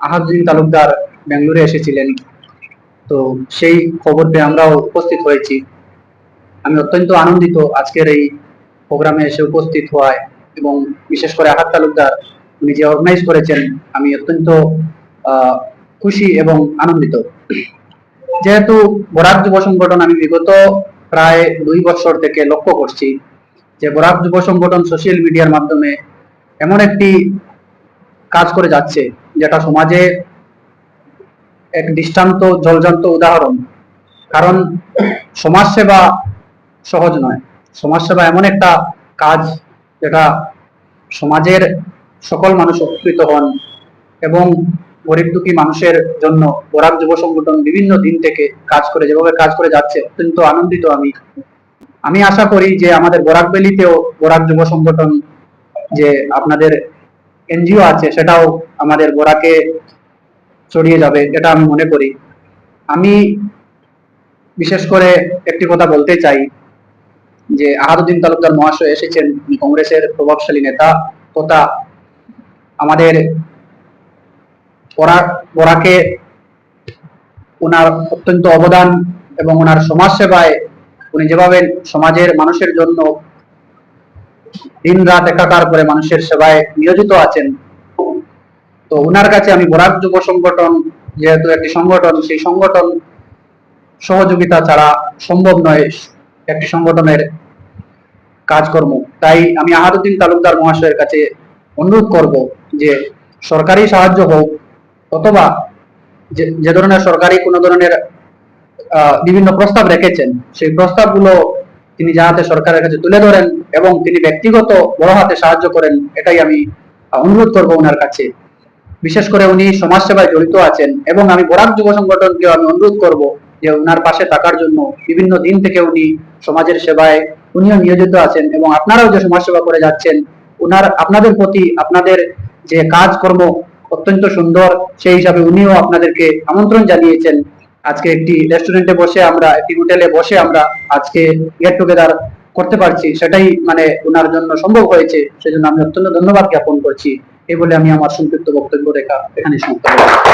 আহাদুদ্দিন তালুকদার বেঙ্গালুরু এসেছিলেন। তো সেই খবর পেয়ে আমরাও উপস্থিত হয়েছি। আমি অত্যন্ত আনন্দিত আজকের এই প্রোগ্রামে এসে উপস্থিত হওয়ায়, এবং বিশেষ করে আহাদ তালুকদার উনি যে অর্গানাইজ করেছেন, আমি অত্যন্ত খুশি এবং আনন্দিত। যেহেতু বরাক যুব সংগঠন আমি বিগত প্রায় 2 বছর থেকে লক্ষ্য করছি যে বরাক যুব সংগঠন সোশ্যাল মিডিয়ার মাধ্যমে এমন একটি কাজ করে যাচ্ছে যেটা সমাজে এক দৃষ্টান্ত জলজান্ত উদাহরণ। কারণ সমাজসেবা সহজ নয়। সমাজসেবা এমন একটা কাজ যেটা সমাজের সকল মানুষ উপকৃত হন, এবং গরিব দুঃখী মানুষের জন্য বরাক যুব সংগঠন বিভিন্ন দিন থেকে যেভাবে কাজ করে যাচ্ছে, অত্যন্ত আনন্দিত আমি। আমি আশা করি যে আমাদের বরাক ভ্যালিতেও বরাক যুব সংগঠন যে আপনাদের এনজিও আছে সেটাও আমাদের বরাকে ছড়িয়ে যাবে, এটা আমি মনে করি। আমি বিশেষ করে একটি কথা বলতে চাই যে আহাদুদ্দিন তালুকদার মহাশয় এসেছেন, কংগ্রেসের প্রভাবশালী নেতা তথা আমাদের বরাকে ওনার অত্যন্ত অবদান এবং ওনার সমাজ সেবায় উনি যেভাবে সমাজের মানুষের জন্য দিন রাত একাকার করে মানুষের সেবায় নিয়োজিত আছেন, তো ওনার কাছে আমি বরাক যুব সংগঠন যেহেতু একটি সংগঠন, সেই সংগঠন সহযোগিতা ছাড়া সম্ভব নয় একটি সংগঠনের কাজকর্ম। তাই আমি আহাদুদ্দিন তালুকদার মহাশয়ের কাছে অনুরোধ করব যে সরকারি সাহায্য হোক, অথবা যে ধরনের সরকারি কোনো ধরনের বিভিন্ন প্রস্তাব রেখেছেন, সেই প্রস্তাবগুলো তিনি যাতে সরকারের কাছে তুলে ধরেন এবং তিনি ব্যক্তিগত বড় হাতে সাহায্য করেন, এটাই আমি অনুরোধ করব ওনার কাছে। বিশেষ করে উনি সমাজ সেবায় জড়িত আছেন, এবং আমি বরাক যুব সংগঠনকেও আমি অনুরোধ করব যে ওনার পাশে থাকার জন্য। বিভিন্ন দিন থেকে উনি সমাজের সেবায় উনিও নিয়োজিত আছেন, এবং আপনারাও যে সমাজ সেবা করে যাচ্ছেন, আপনাদের প্রতি আপনাদের যে কাজকর্ম অত্যন্ত সুন্দর, সেই হিসাবে উনিও আপনাদেরকে আমন্ত্রণ জানিয়েছেন। আজকে একটি রেস্টুরেন্টে বসে আমরা, একটি হোটেলে বসে আমরা আজকে গেট টুগেদার করতে পারছি, সেটাই মানে ওনার জন্য সম্ভব হয়েছে। সেজন্য আমি অত্যন্ত ধন্যবাদ জ্ঞাপন করছি। এই বলে আমি আমার সংক্ষিপ্ত বক্তব্য এখানে সমাপ্ত করছি।